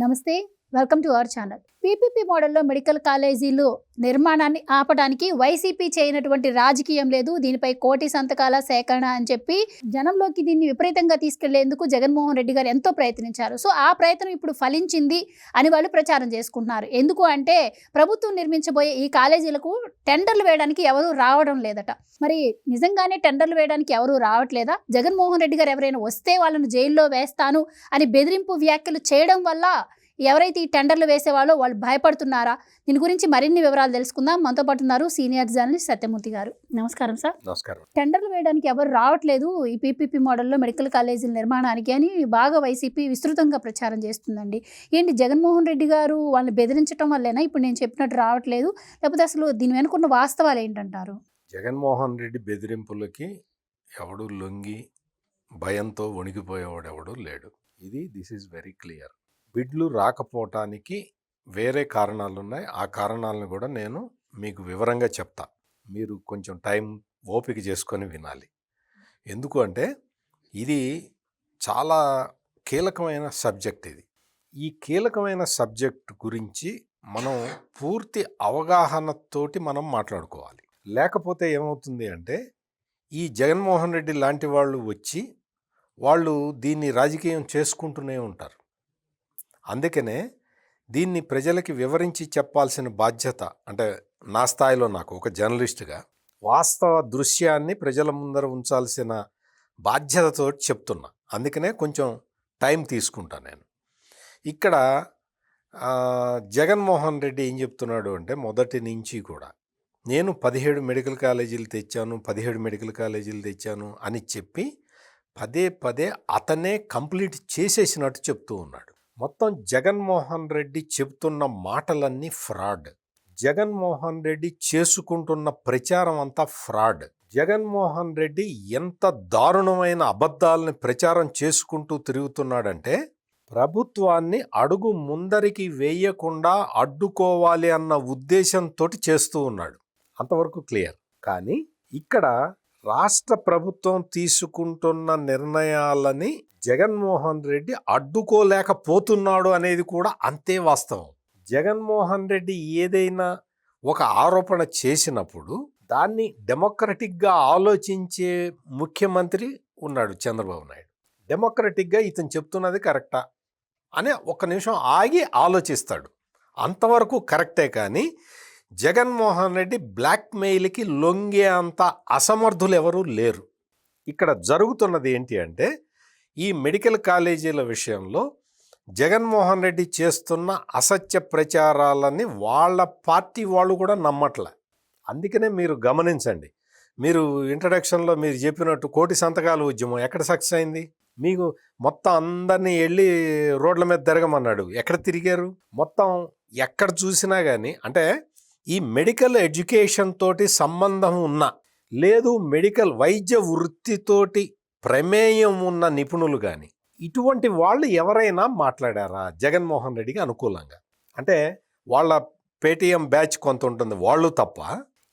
నమస్తే, welcome to our channel. PPP మోడల్లో medical కాలేజీలు నిర్మాణాన్ని ఆపడానికి వైసీపీ చేయనటువంటి రాజకీయం లేదు. దీనిపై కోటి సంతకాల సేకరణ అని చెప్పి జనంలోకి దీన్ని విపరీతంగా తీసుకెళ్లేందుకు జగన్మోహన్ రెడ్డి గారు ఎంతో ప్రయత్నించారు. సో ఆ ప్రయత్నం ఇప్పుడు ఫలించింది అని వాళ్ళు ప్రచారం చేసుకుంటున్నారు. ఎందుకు అంటే ప్రభుత్వం నిర్మించబోయే ఈ కాలేజీలకు టెండర్లు వేయడానికి ఎవరూ రావడం లేదట. మరి నిజంగానే టెండర్లు వేయడానికి ఎవరూ రావట్లేదా? జగన్మోహన్ రెడ్డి గారు ఎవరైనా వస్తే వాళ్ళను జైల్లో వేస్తాను అని బెదిరింపు వ్యాఖ్యలు చేయడం వల్ల ఎవరైతే ఈ టెండర్లు వేసేవాళ్ళో వాళ్ళు భయపడుతున్నారా? దీని గురించి మరిన్ని వివరాలు తెలుసుకుందాం. మనతో పాటు ఉన్నారు సీనియర్ జర్నలిస్ట్ సత్యమూర్తి గారు. నమస్కారం సార్. నమస్కారం. టెండర్లు వేయడానికి ఎవరు రావట్లేదు ఈ పీపీపీ మోడల్లో మెడికల్ కాలేజీల నిర్మాణానికి అని బాగా వైసీపీ విస్తృతంగా ప్రచారం చేస్తుందండి. ఏంటి జగన్మోహన్ రెడ్డి గారు వాళ్ళని బెదిరించడం వల్లేనా ఇప్పుడు నేను చెప్పినట్టు రావట్లేదు, లేకపోతే అసలు దీని వెనుకున్న వాస్తవాలు ఏంటంటారు? జగన్మోహన్ రెడ్డి బెదిరింపులకి ఎవడు లొంగి భయంతో వణికిపోయేవాడు ఎవడు లేడు. This is very clear. బిడ్లు రాకపోవటానికి వేరే కారణాలు ఉన్నాయి. ఆ కారణాలను కూడా నేను మీకు వివరంగా చెప్తా. మీరు కొంచెం టైం ఓపిక చేసుకొని వినాలి. ఎందుకు అంటే ఇది చాలా కీలకమైన సబ్జెక్ట్. ఈ కీలకమైన సబ్జెక్ట్ గురించి మనం పూర్తి అవగాహనతోటి మనం మాట్లాడుకోవాలి. లేకపోతే ఏమవుతుంది అంటే ఈ జగన్మోహన్ రెడ్డి లాంటి వాళ్ళు వచ్చి వాళ్ళు దీన్ని రాజకీయం చేసుకుంటూనే ఉంటారు. అందుకనే దీన్ని ప్రజలకి వివరించి చెప్పాల్సిన బాధ్యత, అంటే నా స్థాయిలో నాకు ఒక జర్నలిస్టుగా వాస్తవ దృశ్యాన్ని ప్రజల ముందర ఉంచాల్సిన బాధ్యతతో చెప్తున్నా. అందుకనే కొంచెం టైం తీసుకుంటా నేను. ఇక్కడ జగన్మోహన్ రెడ్డి ఏం చెప్తున్నాడు అంటే మొదటి నుంచి కూడా నేను 17 మెడికల్ కాలేజీలు తెచ్చాను అని చెప్పి పదే అతనే కంప్లీట్ చేసేసినట్టు చెప్తూ ఉన్నాడు. మొత్తం జగన్మోహన్ రెడ్డి చెప్తున్న మాటలన్నీ ఫ్రాడ్. జగన్మోహన్ రెడ్డి చేసుకుంటున్న ప్రచారం అంతా ఫ్రాడ్. జగన్మోహన్ రెడ్డి ఎంత దారుణమైన అబద్ధాలని ప్రచారం చేసుకుంటూ తిరుగుతున్నాడంటే ప్రభుత్వాన్ని అడుగు ముందరికి వేయకుండా అడ్డుకోవాలి అన్న ఉద్దేశంతో చేస్తూ ఉన్నాడు. అంతవరకు క్లియర్. కానీ ఇక్కడ రాష్ట్ర ప్రభుత్వం తీసుకుంటున్న నిర్ణయాలని జగన్మోహన్ రెడ్డి అడ్డుకోలేకపోతున్నాడు అనేది కూడా అంతే వాస్తవం. జగన్మోహన్ రెడ్డి ఏదైనా ఒక ఆరోపణ చేసినప్పుడు దాన్ని డెమోక్రటిక్గా ఆలోచించే ముఖ్యమంత్రి ఉన్నాడు చంద్రబాబు నాయుడు. డెమోక్రటిక్గా ఇతను చెప్తున్నది కరెక్టా అని ఒక్క నిమిషం ఆగి ఆలోచిస్తాడు. అంతవరకు కరెక్టే. కానీ జగన్మోహన్ రెడ్డి బ్లాక్మెయిల్కి లొంగే అంత అసమర్థులు ఎవరూ లేరు. ఇక్కడ జరుగుతున్నది ఏంటి అంటే ఈ మెడికల్ కాలేజీల విషయంలో జగన్మోహన్ రెడ్డి చేస్తున్న అసత్య ప్రచారాలని వాళ్ళ పార్టీ వాళ్ళు కూడా నమ్మట్లే. అందుకనే మీరు గమనించండి. మీరు ఇంట్రడక్షన్లో మీరు చెప్పినట్టు కోటి సంతకాల ఉద్యమం ఎక్కడ సక్సెస్ అయింది? మీకు మొత్తం అందరినీ వెళ్ళి రోడ్ల మీద తిరగమన్నాడు. ఎక్కడ తిరిగారు? మొత్తం ఎక్కడ చూసినా కానీ అంటే ఈ మెడికల్ ఎడ్యుకేషన్ తోటి సంబంధం ఉన్న లేదు మెడికల్ వైద్య వృత్తితోటి ప్రమేయం ఉన్న నిపుణులు కానీ ఇటువంటి వాళ్ళు ఎవరైనా మాట్లాడారా జగన్మోహన్ రెడ్డికి అనుకూలంగా? అంటే వాళ్ళ పేటీఎం బ్యాచ్ కొంత ఉంటుంది, వాళ్ళు తప్ప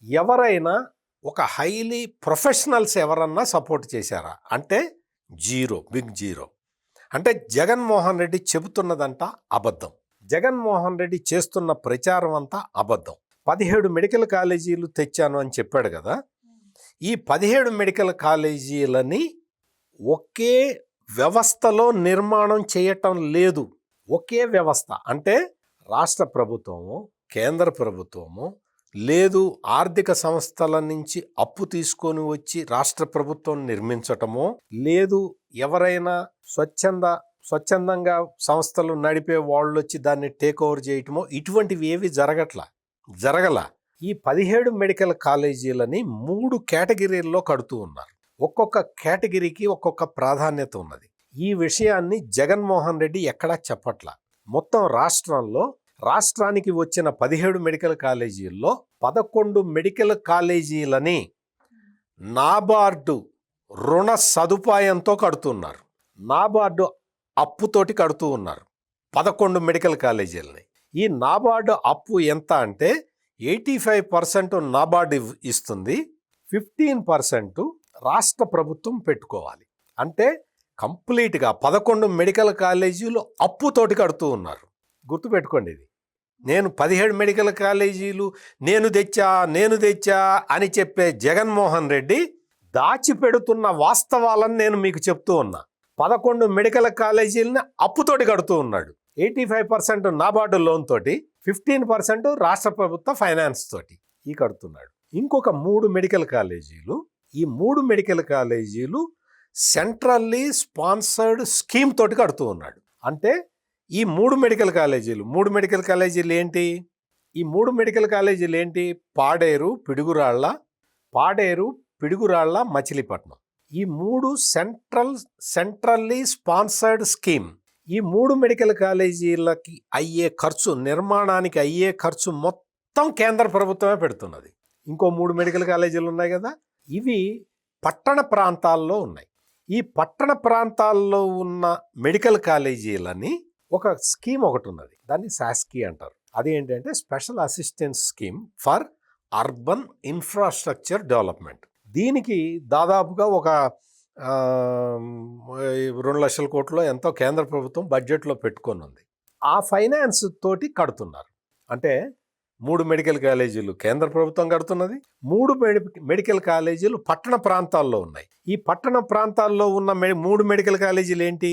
ఎవరైనా ఒక హైలీ ప్రొఫెషనల్స్ ఎవరన్నా సపోర్ట్ చేశారా అంటే బిగ్ జీరో. అంటే జగన్మోహన్ రెడ్డి చెబుతున్నదంతా అబద్ధం. జగన్మోహన్ రెడ్డి చేస్తున్న ప్రచారం అంతా అబద్ధం. 17 మెడికల్ కాలేజీలు తెచ్చాను అని చెప్పాడు కదా. ఈ 17 మెడికల్ కాలేజీలని ఒకే వ్యవస్థలో నిర్మాణం చేయటం లేదు. ఒకే వ్యవస్థ అంటే రాష్ట్ర ప్రభుత్వము, కేంద్ర ప్రభుత్వము, లేదు ఆర్థిక సంస్థల నుంచి అప్పు తీసుకొని వచ్చి రాష్ట్ర ప్రభుత్వం నిర్మించటమో, లేదు ఎవరైనా స్వచ్ఛందంగా సంస్థలు నడిపే వాళ్ళు వచ్చి దాన్ని టేక్ ఓవర్ చేయటమో, ఇటువంటివి ఏవి జరగల. ఈ 17 మెడికల్ కాలేజీలని 3 కేటగిరీల్లో కడుతూ ఉన్నారు. ఒక్కొక్క కేటగిరీకి ఒక్కొక్క ప్రాధాన్యత ఉన్నది. ఈ విషయాన్ని జగన్మోహన్ రెడ్డి ఎక్కడా చెప్పట్లా. మొత్తం రాష్ట్రానికి వచ్చిన 17 మెడికల్ కాలేజీల్లో 11 మెడికల్ కాలేజీలని నాబార్డు రుణ సదుపాయంతో కడుతున్నారు. నాబార్డు అప్పుతోటి కడుతూ ఉన్నారు 11 మెడికల్ కాలేజీలని. ఈ నాబార్డు అప్పు ఎంత అంటే 85% నాబార్డు ఇస్తుంది, 15% రాష్ట్ర ప్రభుత్వం పెట్టుకోవాలి. అంటే కంప్లీట్గా 11 మెడికల్ కాలేజీలు అప్పుతోటి కడుతూ ఉన్నారు. గుర్తుపెట్టుకోండి ఇది. నేను 17 మెడికల్ కాలేజీలు నేను తెచ్చా అని చెప్పే జగన్మోహన్ రెడ్డి దాచిపెడుతున్న వాస్తవాలను నేను మీకు చెప్తూ ఉన్నా. 11 మెడికల్ కాలేజీలని అప్పుతోటి కడుతూ ఉన్నాడు. 85% నాబార్డు లోన్ తోటి, 15% రాష్ట్ర ప్రభుత్వ ఫైనాన్స్ తోటి ఈ కడుతున్నాడు. ఇంకొక 3 మెడికల్ కాలేజీలు, ఈ 3 మెడికల్ కాలేజీలు సెంట్రల్లీ స్పాన్సర్డ్ స్కీమ్ తోటి కడుతూ ఉన్నాడు. అంటే ఈ 3 మెడికల్ కాలేజీలు ఏంటి? ఈ 3 మెడికల్ కాలేజీలు ఏంటి? పాడేరు, పిడుగురాళ్ళ, మచిలీపట్నం. ఈ 3 సెంట్రల్లీ స్పాన్సర్డ్ స్కీమ్. ఈ 3 మెడికల్ కాలేజీలకి నిర్మాణానికి అయ్యే ఖర్చు మొత్తం కేంద్ర ప్రభుత్వమే పెడుతున్నది. ఇంకో 3 మెడికల్ కాలేజీలు ఉన్నాయి కదా, ఇవి పట్టణ ప్రాంతాల్లో ఉన్నాయి. ఈ పట్టణ ప్రాంతాల్లో ఉన్న మెడికల్ కాలేజీలని ఒక స్కీమ్ ఒకటి ఉన్నది, దాన్ని శాస్కీ అంటారు. అది ఏంటంటే special assistance scheme for urban infrastructure development. దీనికి దాదాపుగా ఒక 2 లక్షల కోట్లు ఎంతో కేంద్ర ప్రభుత్వం బడ్జెట్లో పెట్టుకొని ఉంది. ఆ ఫైనాన్స్ తోటి కడుతున్నారు. అంటే 3 మెడికల్ కాలేజీలు కేంద్ర ప్రభుత్వం కడుతున్నది, 3 మెడికల్ కాలేజీలు పట్టణ ప్రాంతాల్లో ఉన్నాయి. ఈ పట్టణ ప్రాంతాల్లో ఉన్న 3 మెడికల్ కాలేజీలు ఏంటి?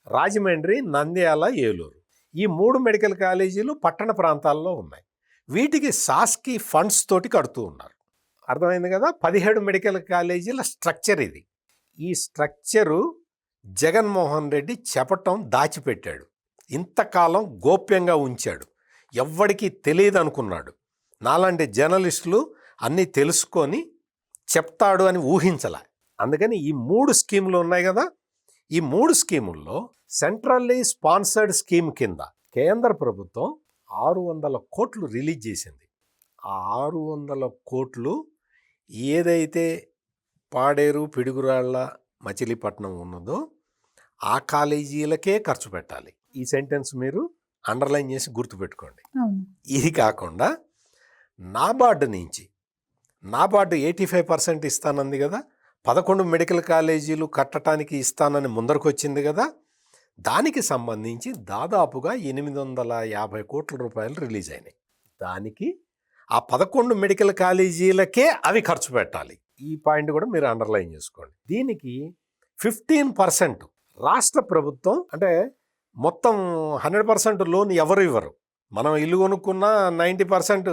రాజమండ్రి, నంద్యాల, ఏలూరు. ఈ 3 మెడికల్ కాలేజీలు పట్టణ ప్రాంతాల్లో ఉన్నాయి. వీటికి శాస్కీ ఫండ్స్ తోటి కడుతూ ఉన్నారు. అర్థమైంది కదా? 17 మెడికల్ కాలేజీల స్ట్రక్చర్ ఇది. ఈ స్ట్రక్చరు జగన్మోహన్ రెడ్డి చెప్పటం దాచిపెట్టాడు. ఇంతకాలం గోప్యంగా ఉంచాడు. ఎవ్వడికి తెలియదు అనుకున్నాడు. నాలాంటి జర్నలిస్టులు అన్నీ తెలుసుకొని చెప్తాడు అని ఊహించలే. అందుకని ఈ 3 స్కీములు ఉన్నాయి కదా, ఈ 3 స్కీముల్లో సెంట్రల్లీ స్పాన్సర్డ్ స్కీమ్ కింద కేంద్ర ప్రభుత్వం 600 కోట్లు రిలీజ్ చేసింది. ఆ 600 కోట్లు ఏదైతే పాడేరు, పిడుగురాళ్ళ, మచిలీపట్నం ఉన్నదో ఆ కాలేజీలకే ఖర్చు పెట్టాలి. ఈ సెంటెన్స్ మీరు అండర్లైన్ చేసి గుర్తుపెట్టుకోండి. ఇది కాకుండా నాబార్డు 85% ఇస్తానంది కదా, 11 మెడికల్ కాలేజీలు కట్టడానికి ఇస్తానని ముందరకు వచ్చింది కదా, దానికి సంబంధించి దాదాపుగా 850 కోట్ల రూపాయలు రిలీజ్ అయినాయి. దానికి ఆ 11 మెడికల్ కాలేజీలకే అవి ఖర్చు పెట్టాలి. ఈ పాయింట్ కూడా మీరు అండర్లైన్ చేసుకోండి. దీనికి 15% రాష్ట్ర ప్రభుత్వం, అంటే మొత్తం 100% లోన్ ఎవరు ఇవ్వరు. మనం ఇల్లు కొనుక్కున్న 90%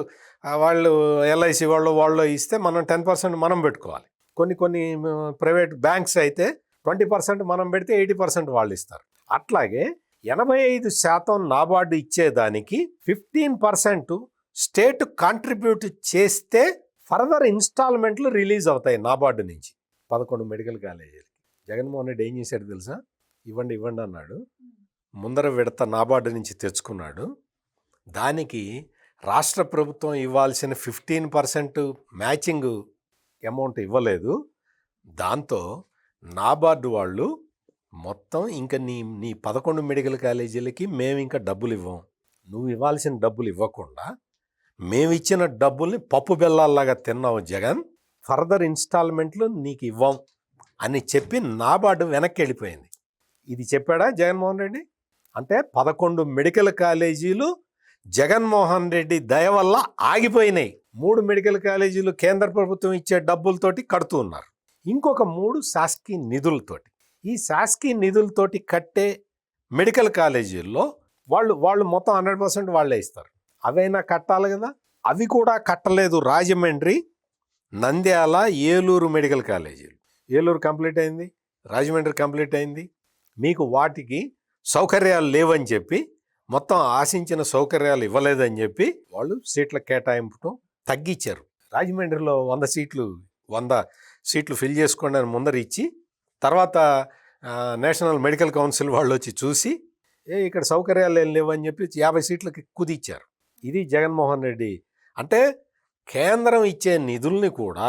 వాళ్ళు ఎల్ఐసి వాళ్ళు ఇస్తే మనం 10% మనం పెట్టుకోవాలి. కొన్ని ప్రైవేట్ బ్యాంక్స్ అయితే 20% మనం పెడితే 80% వాళ్ళు ఇస్తారు. అట్లాగే 85% నాబార్డు ఇచ్చేదానికి 15% స్టేట్ కాంట్రిబ్యూట్ చేస్తే ఫర్దర్ ఇన్స్టాల్మెంట్లు రిలీజ్ అవుతాయి నాబార్డు నుంచి 11 మెడికల్ కాలేజీలకి. జగన్మోహన్ రెడ్డి ఏం చేశాడు తెలుసా? ఇవ్వండి అన్నాడు. ముందర విడత నాబార్డు నుంచి తెచ్చుకున్నాడు. దానికి రాష్ట్ర ప్రభుత్వం ఇవ్వాల్సిన 15% మ్యాచింగ్ అమౌంట్ ఇవ్వలేదు. దాంతో నాబార్డు వాళ్ళు మొత్తం ఇంకా నీ 11 మెడికల్ కాలేజీలకి మేము ఇంకా డబ్బులు ఇవ్వం, నువ్వు ఇవ్వాల్సిన డబ్బులు ఇవ్వకుండా మేమిచ్చిన డబ్బుల్ని పప్పు బెల్లాల్లాగా తిన్నావు జగన్, ఫర్దర్ ఇన్స్టాల్మెంట్లు నీకు ఇవ్వం అని చెప్పి నాబార్డు వెనక్కి వెళ్ళిపోయింది. ఇది చెప్పాడా జగన్మోహన్ రెడ్డి? అంటే 11 మెడికల్ కాలేజీలు జగన్మోహన్ రెడ్డి దయ వల్ల ఆగిపోయినాయి. 3 మెడికల్ కాలేజీలు కేంద్ర ప్రభుత్వం ఇచ్చే డబ్బులతోటి కడుతూ ఉన్నారు. ఇంకొక 3 శాస్కీ నిధులతోటి. ఈ శాస్కీ నిధులతోటి కట్టే మెడికల్ కాలేజీల్లో వాళ్ళు మొత్తం 100% వాళ్ళే ఇస్తారు. అవైనా కట్టాలి కదా, అవి కూడా కట్టలేదు. రాజమండ్రి, నంద్యాల, ఏలూరు మెడికల్ కాలేజీలు. ఏలూరు కంప్లీట్ అయింది, రాజమండ్రి కంప్లీట్ అయింది. మీకు వాటికి సౌకర్యాలు లేవని చెప్పి, మొత్తం ఆశించిన సౌకర్యాలు ఇవ్వలేదని చెప్పి వాళ్ళు సీట్ల కేటాయింపు తగ్గించారు. రాజమండ్రిలో 100 సీట్లు ఫిల్ చేసుకోండి అని ముందర ఇచ్చి, తర్వాత నేషనల్ మెడికల్ కౌన్సిల్ వాళ్ళు వచ్చి చూసి ఇక్కడ సౌకర్యాలు ఏం లేవని చెప్పి 50 సీట్లకి కుదిచ్చారు. ఇది జగన్మోహన్ రెడ్డి. అంటే కేంద్రం ఇచ్చే నిధుల్ని కూడా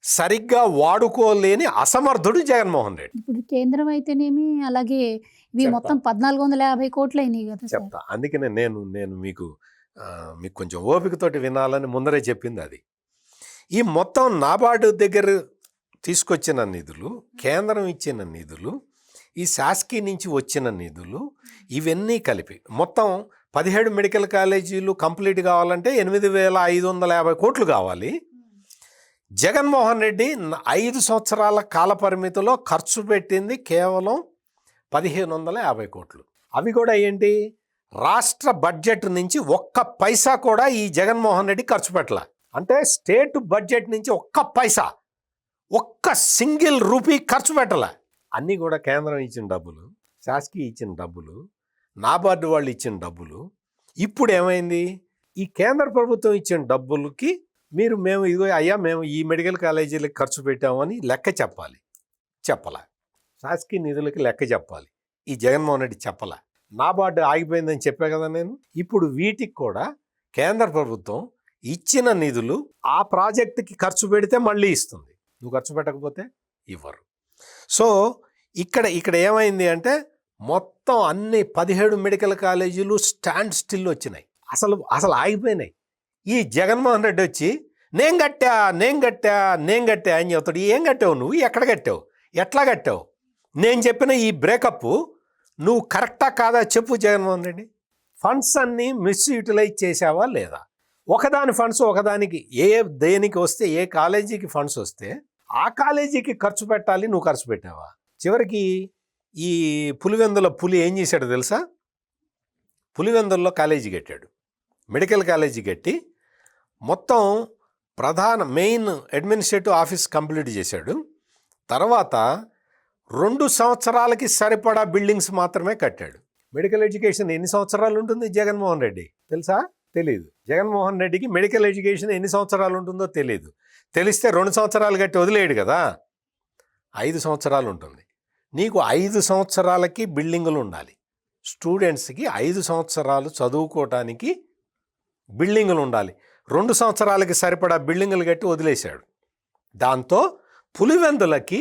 సరిగ్గా వాడుకోలేని అసమర్థుడు జగన్మోహన్ రెడ్డి. ఇప్పుడు కేంద్రం అయితేనేమి, అలాగే ఇవి మొత్తం 1450 కోట్లు అయినాయి కదా. చెప్తా, అందుకనే నేను మీకు కొంచెం ఓపికతోటి వినాలని ముందరే చెప్పింది అది. ఈ మొత్తం నాబార్డు దగ్గర తీసుకొచ్చిన నిధులు, కేంద్రం ఇచ్చిన నిధులు ఈ శాస్కీ నుంచి వచ్చిన నిధులు ఇవన్నీ కలిపి మొత్తం 17 మెడికల్ కాలేజీలు కంప్లీట్ కావాలంటే 8,550 కోట్లు కావాలి. జగన్మోహన్ రెడ్డి 5 సంవత్సరాల కాల పరిమితిలో ఖర్చు పెట్టింది కేవలం 1,550 కోట్లు. అవి కూడా ఏంటి, రాష్ట్ర బడ్జెట్ నుంచి ఒక్క పైసా కూడా ఈ జగన్మోహన్ రెడ్డి ఖర్చు పెట్టలే. అంటే స్టేట్ బడ్జెట్ నుంచి ఒక్క పైసా, ఒక్క సింగిల్ రూపీ ఖర్చు పెట్టలే. అన్నీ కూడా కేంద్రం ఇచ్చిన డబ్బులు, శాసకి ఇచ్చిన డబ్బులు, నాబార్డు వాళ్ళు ఇచ్చిన డబ్బులు. ఇప్పుడు ఏమైంది, ఈ కేంద్ర ప్రభుత్వం ఇచ్చిన డబ్బులకి మేము ఇదిగో అయ్యా మేము ఈ మెడికల్ కాలేజీలకు ఖర్చు పెట్టామని లెక్క చెప్పాలి. చెప్పలే. శాసకి నిధులకి లెక్క చెప్పాలి. ఈ జగన్మోహన్ రెడ్డి చెప్పలే. నాబార్డు ఆగిపోయిందని చెప్పా కదా నేను. ఇప్పుడు వీటికి కూడా కేంద్ర ప్రభుత్వం ఇచ్చిన నిధులు ఆ ప్రాజెక్టుకి ఖర్చు పెడితే మళ్ళీ ఇస్తుంది, నువ్వు ఖర్చు పెట్టకపోతే ఇవ్వరు. సో ఇక్కడ ఏమైంది అంటే మొత్తం అన్ని 17 మెడికల్ కాలేజీలు స్టాండ్ స్టిల్ వచ్చినాయి, అసలు ఆగిపోయినాయి. ఈ జగన్మోహన్ రెడ్డి వచ్చి నేను కట్టా అని చెప్తాడు. ఏం కట్టావు నువ్వు, ఎక్కడ కట్టావు, ఎట్లా కట్టావు, నేను చెప్పిన ఈ బ్రేకప్ నువ్వు కరెక్టా కాదా చెప్పు జగన్మోహన్ రెడ్డి. ఫండ్స్ అన్నీ మిస్యూటిలైజ్ చేసావా లేదా, ఒకదాని ఫండ్స్ ఒకదానికి దేనికి వస్తే, ఏ కాలేజీకి ఫండ్స్ వస్తే ఆ కాలేజీకి ఖర్చు పెట్టాలి, నువ్వు ఖర్చు పెట్టావా. చివరికి ఈ పులివెందుల పులి ఏం చేశాడు తెలుసా, పులివెందుల్లో కాలేజీ కట్టాడు, మెడికల్ కాలేజీ కట్టి మొత్తం మెయిన్ అడ్మినిస్ట్రేటివ్ ఆఫీస్ కంప్లీట్ చేశాడు. తర్వాత 2 సంవత్సరాలకి సరిపడా బిల్డింగ్స్ మాత్రమే కట్టాడు. మెడికల్ ఎడ్యుకేషన్ ఎన్ని సంవత్సరాలు ఉంటుంది జగన్మోహన్ రెడ్డి తెలుసా? తెలీదు. జగన్మోహన్ రెడ్డికి మెడికల్ ఎడ్యుకేషన్ ఎన్ని సంవత్సరాలు ఉంటుందో తెలియదు. తెలిస్తే 2 సంవత్సరాలు కట్టి వదిలేయడు కదా, 5 సంవత్సరాలు ఉంటుంది. నీకు 5 సంవత్సరాలకి బిల్డింగులు ఉండాలి. స్టూడెంట్స్కి 5 సంవత్సరాలు చదువుకోవటానికి బిల్డింగులు ఉండాలి. 2 సంవత్సరాలకి సరిపడా బిల్డింగులు కట్టి వదిలేశాడు. దాంతో పులివెందులకి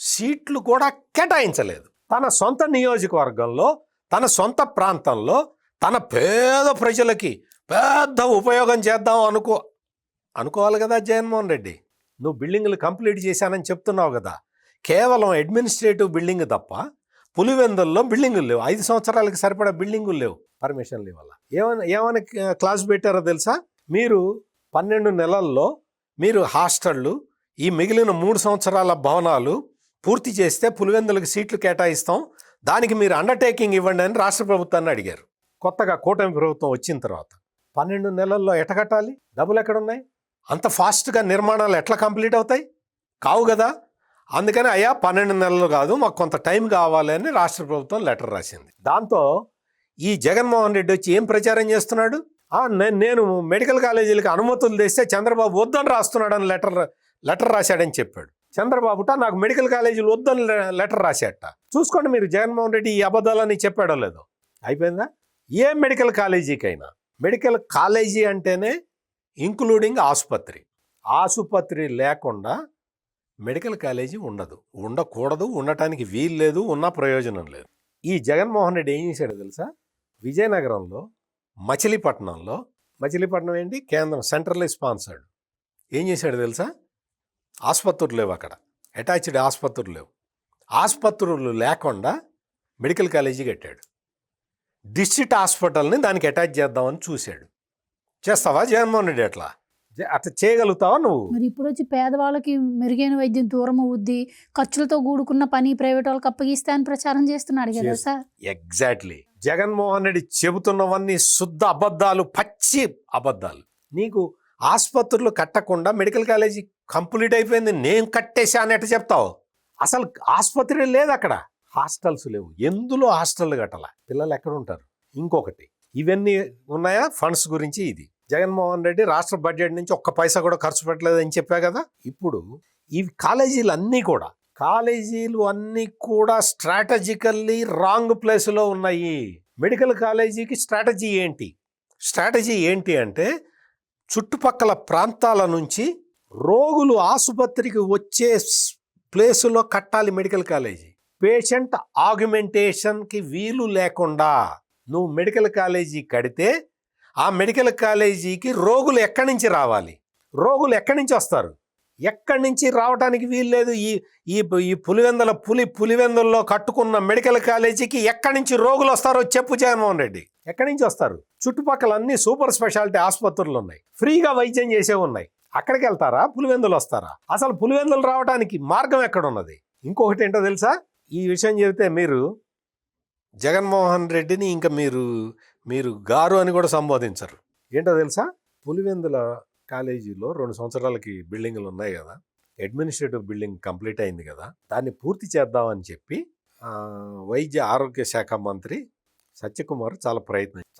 సీట్లు కూడా కేటాయించలేదు. తన సొంత నియోజకవర్గంలో, తన సొంత ప్రాంతంలో, తన పేద ప్రజలకి పెద్ద ఉపయోగం చేద్దాం అనుకోవాలి కదా జగన్మోహన్ రెడ్డి. నువ్వు బిల్డింగులు కంప్లీట్ చేశానని చెప్తున్నావు కదా, కేవలం అడ్మినిస్ట్రేటివ్ బిల్డింగ్ తప్ప పులివెందుల్లో బిల్డింగులు లేవు. 5 సంవత్సరాలకి సరిపడా బిల్డింగులు లేవు పర్మిషన్లు ఇవ్వాల. ఏమని క్లాస్ పెట్టారో తెలుసా, మీరు 12 నెలల్లో మీరు హాస్టళ్ళు, ఈ మిగిలిన 3 సంవత్సరాల భవనాలు పూర్తి చేస్తే పులివెందులకు సీట్లు కేటాయిస్తాం, దానికి మీరు అండర్టేకింగ్ ఇవ్వండి అని రాష్ట్ర ప్రభుత్వాన్ని అడిగారు. కొత్తగా కూటమి ప్రభుత్వం వచ్చిన తర్వాత 12 నెలల్లో ఎట్ట కట్టాలి, డబ్బులు ఎక్కడున్నాయి, అంత ఫాస్ట్గా నిర్మాణాలు ఎట్లా కంప్లీట్ అవుతాయి, కావు కదా. అందుకని అయ్యా 12 నెలలు కాదు, మాకు కొంత టైం కావాలి అని రాష్ట్ర ప్రభుత్వం లెటర్ రాసింది. దాంతో ఈ జగన్మోహన్ రెడ్డి వచ్చి ఏం ప్రచారం చేస్తున్నాడు, నేను మెడికల్ కాలేజీలకు అనుమతులు తెస్తే చంద్రబాబు వద్దని రాస్తున్నాడని లెటర్ రాశాడని చెప్పాడు. చంద్రబాబుట నాకు మెడికల్ కాలేజీలు వద్దని లెటర్ రాశాడట. చూసుకోండి మీరు జగన్మోహన్ రెడ్డి ఈ అబద్ధాలని చెప్పాడో లేదో. అయిపోయిందా. ఏ మెడికల్ కాలేజీకైనా, మెడికల్ కాలేజీ అంటేనే ఇంక్లూడింగ్ ఆసుపత్రి లేకుండా మెడికల్ కాలేజీ ఉండకూడదు, ఉండటానికి వీలు లేదు, ఉన్న ప్రయోజనం లేదు. ఈ జగన్మోహన్ రెడ్డి ఏం చేశాడో తెలుసా, విజయనగరంలో మచిలీపట్నం ఏంటి, కేంద్రం సెంట్రల్లీ స్పాన్సర్డ్. ఏం చేశాడు తెలుసా, ఆసుపత్రులు లేవు అక్కడ, అటాచ్డ్ ఆసుపత్రులు లేవు. ఆసుపత్రులు లేకుండా మెడికల్ కాలేజీ కట్టాడు. డిస్ట్రిక్ట్ హాస్పిటల్ని దానికి అటాచ్ చేద్దామని చూశాడు. చేస్తావా జగన్మోహన్ రెడ్డి అట్లా చేయగలుగుతావా నువ్వు? మరి ఇప్పుడు వచ్చి పేదవాళ్ళకి మెరుగైన వైద్యం దూరం అవుద్ది, ఖర్చులతో కూడుకున్న పని ప్రైవేట్ వాళ్ళకి అప్పగిస్తే అని ప్రచారం చేస్తున్నాడు కదా సార్. ఎగ్జాక్ట్లీ. జగన్మోహన్ రెడ్డి చెబుతున్నవన్నీ శుద్ధ అబద్ధాలు, పచ్చి అబద్ధాలు. నీకు ఆసుపత్రులు కట్టకుండా మెడికల్ కాలేజీ కంప్లీట్ అయిపోయింది, నేను కట్టేశాను ఎట్ట చెప్తావు? అసలు ఆసుపత్రి లేదు అక్కడ, హాస్టల్స్ లేవు. ఎందులో హాస్టల్ కట్టాల, పిల్లలు ఎక్కడ ఉంటారు? ఇంకొకటి, ఇవన్నీ ఉన్నాయా ఫండ్స్ గురించి. ఇది జగన్మోహన్ రెడ్డి రాష్ట్ర బడ్జెట్ నుంచి ఒక్క పైసా కూడా ఖర్చు పెట్టలేదని చెప్పా కదా. ఇప్పుడు ఈ కాలేజీలు అన్నీ కూడా స్ట్రాటజికల్లీ రాంగ్ ప్లేస్లో ఉన్నాయి. మెడికల్ కాలేజీకి స్ట్రాటజీ ఏంటి అంటే చుట్టుపక్కల ప్రాంతాల నుంచి రోగులు ఆసుపత్రికి వచ్చే ప్లేసులో కట్టాలి మెడికల్ కాలేజీ. పేషెంట్ ఆగ్యుమెంటేషన్కి వీలు లేకుండా నువ్వు మెడికల్ కాలేజీ కడితే ఆ మెడికల్ కాలేజీకి రోగులు ఎక్కడి నుంచి రావాలి, రోగులు ఎక్కడి నుంచి వస్తారు? ఎక్కడి నుంచి రావడానికి వీలు లేదు. ఈ ఈ ఈ పులివెందుల్లో కట్టుకున్న మెడికల్ కాలేజీకి ఎక్కడి నుంచి రోగులు వస్తారో చెప్పు జగన్మోహన్ రెడ్డి. ఎక్కడి నుంచి వస్తారు? చుట్టుపక్కల అన్ని సూపర్ స్పెషాలిటీ ఆసుపత్రులు ఉన్నాయి, ఫ్రీగా వైద్యం చేసేవి ఉన్నాయి. అక్కడికి వెళ్తారా? పులివెందులు వస్తారా? అసలు పులివెందులు రావడానికి మార్గం ఎక్కడున్నది? ఇంకొకటి ఏంటో తెలుసా? ఈ విషయం చెబితే మీరు జగన్మోహన్ రెడ్డిని ఇంకా మీరు గారు అని కూడా సంబోధించరు. ఏంటో తెలుసా? పులివెందుల కాలేజీలో 2 సంవత్సరాలకి బిల్డింగ్లు ఉన్నాయి కదా, అడ్మినిస్ట్రేటివ్ బిల్డింగ్ కంప్లీట్ అయింది కదా, దాన్ని పూర్తి చేద్దామని చెప్పి వైద్య ఆరోగ్య శాఖ మంత్రి సత్యకుమార్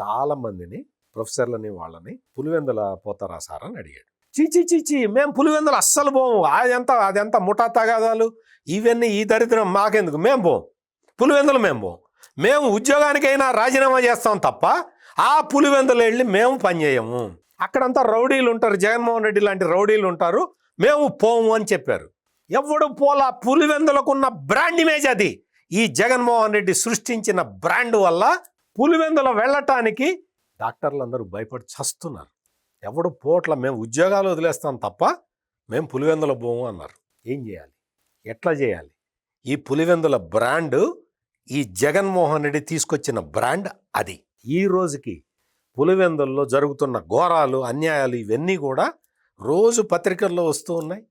చాలా మందిని, ప్రొఫెసర్లని, వాళ్ళని పులివెందుల పోతారా సార్ అని అడిగాడు. చీచి మేము పులివెందులు అస్సలు పోము, అదంతా ముఠా తగాదాలు ఇవన్నీ, ఈ దరిద్రం మాకెందుకు, మేము పోం పులివెందులు, మేము ఉద్యోగానికైనా రాజీనామా చేస్తాం తప్ప ఆ పులివెందులు వెళ్ళి మేము పనిచేయము. అక్కడంతా రౌడీలు ఉంటారు, జగన్మోహన్ రెడ్డి లాంటి రౌడీలు ఉంటారు, మేము పోము అని చెప్పారు. ఎవడు పోలా. పులివెందులకున్న బ్రాండ్ ఇమేజ్ అది. ఈ జగన్మోహన్ రెడ్డి సృష్టించిన బ్రాండ్ వల్ల పులివెందుల వెళ్ళటానికి డాక్టర్లు అందరూ భయపడి చస్తున్నారు. ఎవడు పోట్ల, మేము ఉద్యోగాలు వదిలేస్తాం తప్ప మేము పులివెందుల పోము అన్నారు. ఏం చేయాలి? ఎట్లా చేయాలి? ఈ పులివెందుల బ్రాండ్ ఈ జగన్మోహన్ రెడ్డి తీసుకొచ్చిన బ్రాండ్ అది. ఈ రోజుకి పులివెందుల్లో జరుగుతున్న ఘోరాలు, అన్యాయాలు ఇవన్నీ కూడా రోజు పత్రికల్లో వస్తూ ఉన్నాయి.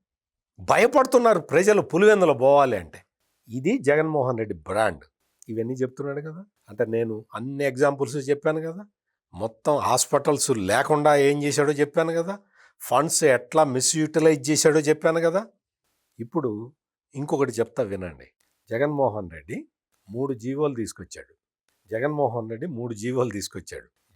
భయపడుతున్నారు ప్రజలు పులివెందులు పోవాలి అంటే. ఇది జగన్మోహన్ రెడ్డి బ్రాండ్. ఇవన్నీ చెప్తున్నాడు కదా. అంటే నేను అన్ని ఎగ్జాంపుల్స్ చెప్పాను కదా, మొత్తం హాస్పిటల్స్ లేకుండా ఏం చేశాడో చెప్పాను కదా, ఫండ్స్ ఎట్లా మిస్యూటిలైజ్ చేశాడో చెప్పాను కదా. ఇప్పుడు ఇంకొకటి చెప్తా వినండి. జగన్మోహన్ రెడ్డి 3 జీవోలు తీసుకొచ్చాడు.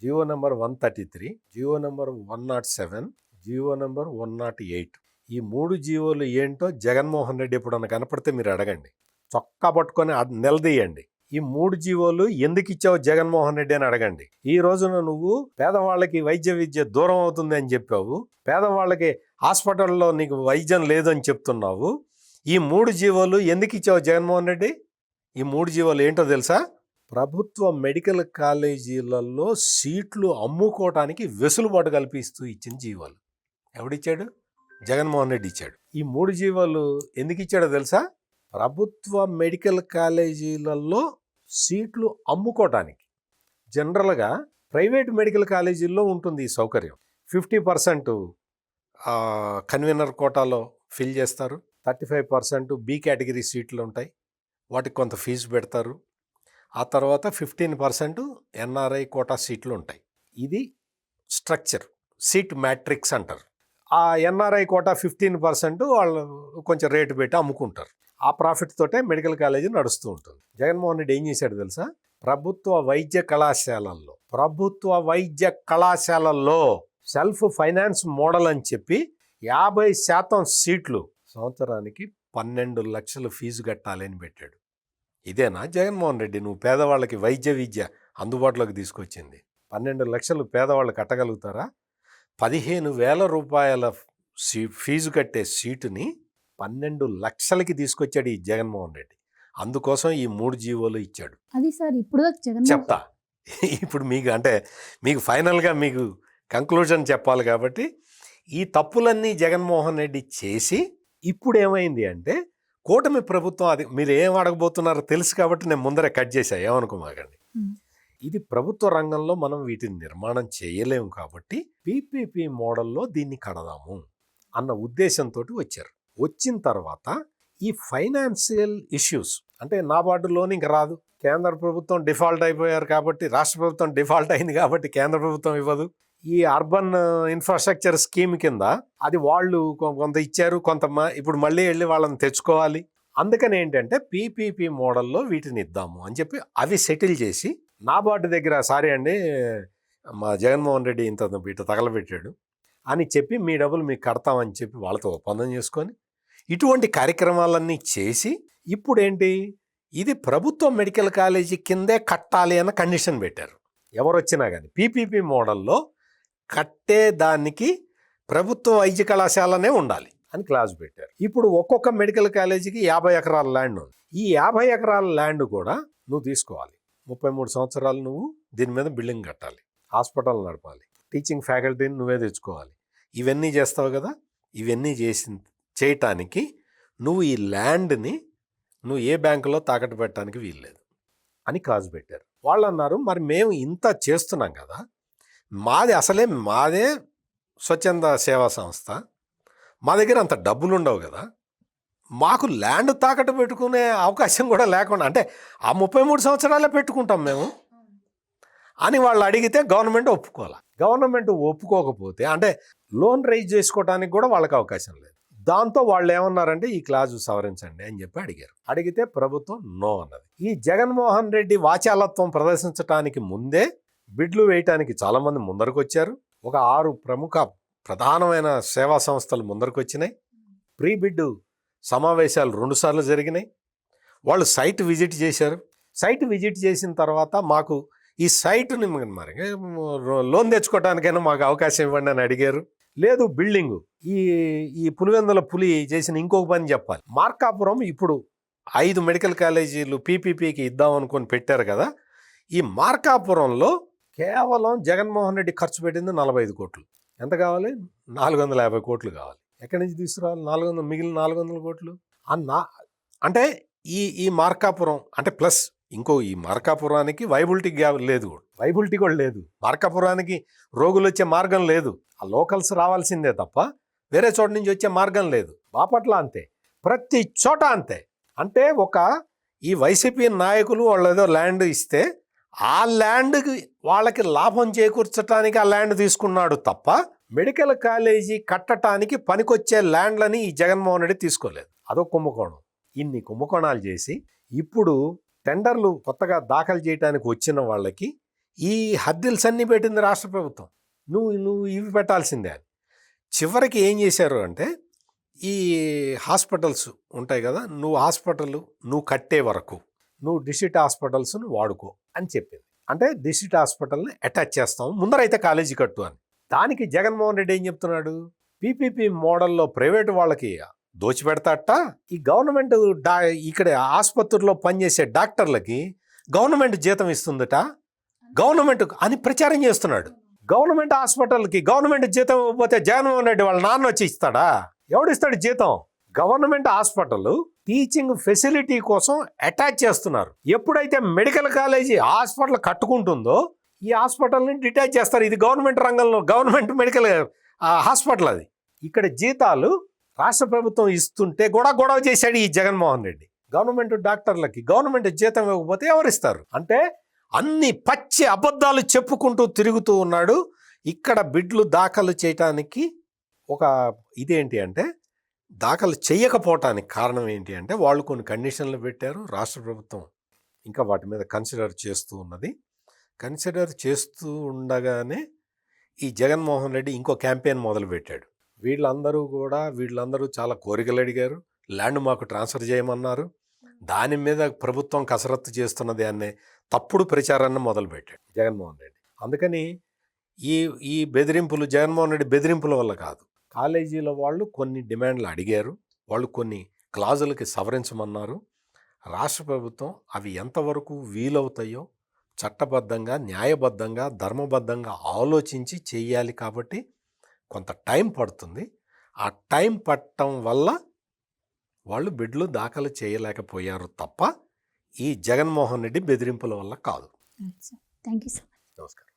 GO number 133, GO number 107, GO number 108. ఈ 3 జీవోలు ఏంటో జగన్మోహన్ రెడ్డి ఎప్పుడన్నా కనపడితే మీరు అడగండి, చొక్కా పట్టుకొని నిలదీయండి. ఈ 3 జీవోలు ఎందుకు ఇచ్చావు జగన్మోహన్ రెడ్డి అని అడగండి. ఈ రోజున నువ్వు పేదవాళ్ళకి వైద్య విద్య దూరం అవుతుంది అని చెప్పావు, పేదవాళ్ళకి హాస్పిటల్లో నీకు వైద్యం లేదని చెప్తున్నావు. ఈ 3 జీవోలు ఎందుకు ఇచ్చావు జగన్మోహన్ రెడ్డి? ఈ 3 జీవోలు ఏంటో తెలుసా? ప్రభుత్వ మెడికల్ కాలేజీలలో సీట్లు అమ్ముకోవటానికి వెసులుబాటు కల్పిస్తూ ఇచ్చిన జీవోలు. ఎవడిచ్చాడు? జగన్మోహన్ రెడ్డి ఇచ్చాడు. ఈ 3 జీవోలు ఎందుకు ఇచ్చాడో తెలుసా? ప్రభుత్వ మెడికల్ కాలేజీలలో సీట్లు అమ్ముకోవటానికి. జనరల్గా ప్రైవేట్ మెడికల్ కాలేజీల్లో ఉంటుంది ఈ సౌకర్యం. 50% కన్వీనర్ కోటాలో ఫిల్ చేస్తారు, 35% బి కేటగిరీ సీట్లు ఉంటాయి, వాటికి కొంత ఫీజు పెడతారు. ఆ తర్వాత 15% ఎన్ఆర్ఐ కోటా సీట్లు ఉంటాయి. ఇది స్ట్రక్చర్, సీట్ మ్యాట్రిక్స్ అంటారు. ఆ ఎన్ఆర్ఐ కోటా 15% వాళ్ళు కొంచెం రేటు పెట్టి అమ్ముకుంటారు. ఆ ప్రాఫిట్ తోటే మెడికల్ కాలేజీ నడుస్తూ ఉంటుంది. జగన్మోహన్ రెడ్డి ఏం చేశాడు తెలుసా? ప్రభుత్వ వైద్య కళాశాలల్లో సెల్ఫ్ ఫైనాన్స్ మోడల్ అని చెప్పి 50% సీట్లు సంవత్సరానికి 12 లక్షలు ఫీజు కట్టాలి అని పెట్టాడు. ఇదేనా జగన్మోహన్ రెడ్డి నువ్వు పేదవాళ్ళకి వైద్య విద్య అందుబాటులోకి తీసుకొచ్చింది? 12 లక్షలు పేదవాళ్ళు కట్టగలుగుతారా? 15,000 రూపాయల ఫీజు కట్టే సీటుని 12 లక్షలకి తీసుకొచ్చాడు ఈ జగన్మోహన్ రెడ్డి. అందుకోసం ఈ 3 జీవోలు ఇచ్చాడు. అది సార్ ఇప్పుడు చెప్తా. ఇప్పుడు మీకు ఫైనల్గా మీకు కంక్లూజన్ చెప్పాలి కాబట్టి ఈ తప్పులన్నీ జగన్మోహన్ రెడ్డి చేసి ఇప్పుడు ఏమైంది అంటే కూటమి ప్రభుత్వం, అది మీరు ఏం అడగబోతున్నారో తెలుసు కాబట్టి నేను ముందరే కట్ చేశా, ఏమనుకోమాకండి. ఇది ప్రభుత్వ రంగంలో మనం వీటిని నిర్మాణం చేయలేము కాబట్టి పీపీపీ మోడల్లో దీన్ని కడదాము అన్న ఉద్దేశంతో వచ్చారు. వచ్చిన తర్వాత ఈ ఫైనాన్షియల్ ఇష్యూస్ అంటే నాబార్డు లోన్ ఇంక రాదు, కేంద్ర ప్రభుత్వం డిఫాల్ట్ అయిపోయారు కాబట్టి, రాష్ట్ర ప్రభుత్వం డిఫాల్ట్ అయింది కాబట్టి కేంద్ర ప్రభుత్వం ఇవ్వదు. ఈ అర్బన్ ఇన్ఫ్రాస్ట్రక్చర్ స్కీమ్ కింద అది వాళ్ళు కొంత ఇచ్చారు, ఇప్పుడు మళ్ళీ వెళ్ళి వాళ్ళని తెచ్చుకోవాలి. అందుకని ఏంటంటే పీపీపీ మోడల్లో వీటిని ఇద్దాము అని చెప్పి అవి సెటిల్ చేసి నాబార్డు దగ్గర సారీ అండి మా జగన్మోహన్ రెడ్డి ఇంత తగలబెట్టాడు అని చెప్పి మీ డబ్బులు మీకు కడతామని చెప్పి వాళ్ళతో ఒప్పందం చేసుకొని ఇటువంటి కార్యక్రమాలన్నీ చేసి ఇప్పుడు ఏంటి, ఇది ప్రభుత్వ మెడికల్ కాలేజీ కిందే కట్టాలి అన్న కండిషన్ పెట్టారు. ఎవరు వచ్చినా కానీ పీపీపీ మోడల్లో కట్టే దానికి ప్రభుత్వ వైద్య కళాశాలనే ఉండాలి అని క్లాజ్ పెట్టారు. ఇప్పుడు ఒక్కొక్క మెడికల్ కాలేజీకి 50 ఎకరాల ల్యాండ్ ఉంది. ఈ 50 ఎకరాల ల్యాండ్ కూడా నువ్వు తీసుకోవాలి. 33 సంవత్సరాలు నువ్వు దీని మీద బిల్డింగ్ కట్టాలి, హాస్పిటల్ నడపాలి, టీచింగ్ ఫ్యాకల్టీని నువ్వే తెచ్చుకోవాలి. ఇవన్నీ చేస్తావు కదా. ఇవన్నీ చేసిన చేయటానికి నువ్వు ఈ ల్యాండ్ని నువ్వు ఏ బ్యాంకులో తాకట్టు పెట్టడానికి వీల్లేదు అని క్లాజ్ పెట్టారు. వాళ్ళు అన్నారు, మరి మేము ఇంత చేస్తున్నాం కదా, మాదే స్వచ్ఛంద సేవా సంస్థ, మా దగ్గర అంత డబ్బులు ఉండవు కదా, మాకు ల్యాండ్ తాకట్టు పెట్టుకునే అవకాశం కూడా లేకుండా, అంటే ఆ 33 సంవత్సరాలే పెట్టుకుంటాం మేము అని వాళ్ళు అడిగితే గవర్నమెంట్ ఒప్పుకోవాలి. గవర్నమెంట్ ఒప్పుకోకపోతే అంటే లోన్ రైజ్ చేసుకోవడానికి కూడా వాళ్ళకి అవకాశం లేదు. దాంతో వాళ్ళు ఏమన్నారంటే ఈ క్లాజు సవరించండి అని చెప్పి అడిగారు. అడిగితే ప్రభుత్వం నో అన్నది. ఈ జగన్మోహన్ రెడ్డి వాచాలత్వం ప్రదర్శించడానికి ముందే బిడ్లు వేయటానికి చాలామంది ముందరకు వచ్చారు. ఒక 6 ప్రముఖ ప్రధానమైన సేవా సంస్థలు ముందరకు వచ్చినాయి. ప్రీ బిడ్ సమావేశాలు 2 సార్లు జరిగినాయి. వాళ్ళు సైట్ విజిట్ చేశారు. సైట్ విజిట్ చేసిన తర్వాత మాకు ఈ సైట్ని మరి లోన్ తెచ్చుకోవడానికైనా మాకు అవకాశం ఇవ్వండి అని అడిగారు. లేదు బిల్డింగు ఈ పులివెందుల పులి చేసిన ఇంకొక పని చెప్పాలి. మార్కాపురం ఇప్పుడు 5 మెడికల్ కాలేజీలు పీపీపీకి ఇద్దాం అనుకొని పెట్టారు కదా, ఈ మార్కాపురంలో కేవలం జగన్మోహన్ రెడ్డి ఖర్చు పెట్టింది 45 కోట్లు. ఎంత కావాలి? 450 కోట్లు కావాలి. ఎక్కడి నుంచి తీసుకురావాలి 400? మిగిలిన 400 కోట్లు అంటే ఈ మార్కాపురం అంటే ప్లస్ ఇంకో ఈ మార్కాపురానికి వైబిలిటీ లేదు, వైబిలిటీ కూడా లేదు. మార్కాపురానికి రోగులు వచ్చే మార్గం లేదు. ఆ లోకల్స్ రావాల్సిందే తప్ప వేరే చోట నుంచి వచ్చే మార్గం లేదు. బాపట్ల అంతే, ప్రతి చోట అంతే. అంటే ఈ వైసీపీ నాయకులు వాళ్ళు ఏదో ల్యాండ్ ఇస్తే ఆ ల్యాండ్కి వాళ్ళకి లాభం చేకూర్చడానికి ఆ ల్యాండ్ తీసుకున్నాడు తప్ప మెడికల్ కాలేజీ కట్టడానికి పనికొచ్చే ల్యాండ్లని ఈ జగన్మోహన్ రెడ్డి తీసుకోలేదు. అదొక కుంభకోణం. ఇన్ని కుంభకోణాలు చేసి ఇప్పుడు టెండర్లు కొత్తగా దాఖలు చేయడానికి వచ్చిన వాళ్ళకి ఈ హద్దిల్స్ అన్నీ పెట్టింది రాష్ట్ర ప్రభుత్వం. నువ్వు ఇవి పెట్టాల్సిందే అని. చివరికి ఏం చేశారు అంటే ఈ హాస్పిటల్స్ ఉంటాయి కదా, నువ్వు కట్టే వరకు నువ్వు డిస్ట్రిక్ట్ హాస్పిటల్స్ను వాడుకో అని చెప్పింది. అంటే డిస్ట్రిక్ట్ హాస్పిటల్ని అటాచ్ చేస్తాం, ముందరైతే కాలేజీ కట్టు అని. దానికి జగన్మోహన్ రెడ్డి ఏం చెప్తున్నాడు, పీపీపీ మోడల్లో ప్రైవేటు వాళ్ళకి దోచిపెడతాట, ఈ గవర్నమెంట్ ఇక్కడ ఆసుపత్రిలో పనిచేసే డాక్టర్లకి గవర్నమెంట్ జీతం ఇస్తుందట, గవర్నమెంట్ అని ప్రచారం చేస్తున్నాడు. గవర్నమెంట్ హాస్పిటల్కి గవర్నమెంట్ జీతం ఇవ్వకపోతే జగన్మోహన్ రెడ్డి వాళ్ళ నాన్న వచ్చి ఇస్తాడా? ఎవడిస్తాడు జీతం? గవర్నమెంట్ హాస్పిటల్ టీచింగ్ ఫెసిలిటీ కోసం అటాచ్ చేస్తున్నారు. ఎప్పుడైతే మెడికల్ కాలేజీ హాస్పిటల్ కట్టుకుంటుందో ఈ హాస్పిటల్ని డిటాచ్ చేస్తారు. ఇది గవర్నమెంట్ రంగంలో గవర్నమెంట్ మెడికల్ హాస్పిటల్. అది ఇక్కడ జీతాలు రాష్ట్ర ప్రభుత్వం ఇస్తుంటే గొడవ చేశాడు ఈ జగన్మోహన్ రెడ్డి. గవర్నమెంట్ డాక్టర్లకి గవర్నమెంట్ జీతం ఇవ్వకపోతే ఎవరిస్తారు? అంటే అన్ని పచ్చి అబద్ధాలు చెప్పుకుంటూ తిరుగుతూ ఉన్నాడు. ఇక్కడ బిడ్లు దాఖలు చేయటానికి ఇదేంటి అంటే దాఖలు చేయకపోవటానికి కారణం ఏంటి అంటే వాళ్ళు కొన్ని కండిషన్లు పెట్టారు. రాష్ట్ర ప్రభుత్వం ఇంకా వాటి మీద కన్సిడర్ చేస్తూ ఉన్నది. కన్సిడర్ చేస్తూ ఉండగానే ఈ జగన్మోహన్ రెడ్డి ఇంకో క్యాంపెయిన్ మొదలుపెట్టాడు. వీళ్ళందరూ చాలా కోరికలు అడిగారు, ల్యాండ్ మాకు ట్రాన్స్ఫర్ చేయమన్నారు. దాని మీద ప్రభుత్వం కసరత్తు చేస్తున్నది అనే తప్పుడు ప్రచారాన్ని మొదలుపెట్టాడు జగన్మోహన్ రెడ్డి. అందుకని ఈ బెదిరింపులు జగన్మోహన్ రెడ్డి బెదిరింపుల వల్ల కాదు. కాలేజీల వాళ్ళు కొన్ని డిమాండ్లు అడిగారు, వాళ్ళు కొన్ని క్లాజులకి సవరించమన్నారు. రాష్ట్ర ప్రభుత్వం అవి ఎంతవరకు వీలవుతాయో చట్టబద్ధంగా, న్యాయబద్ధంగా, ధర్మబద్ధంగా ఆలోచించి చేయాలి. కాబట్టి కొంత టైం పడుతుంది. ఆ టైం పట్టడం వల్ల వాళ్ళు బిడ్లు దాఖలు చేయలేకపోయారు తప్ప ఈ జగన్మోహన్ రెడ్డి బెదిరింపుల వల్ల కాదు. Thank you so much. నమస్కారం.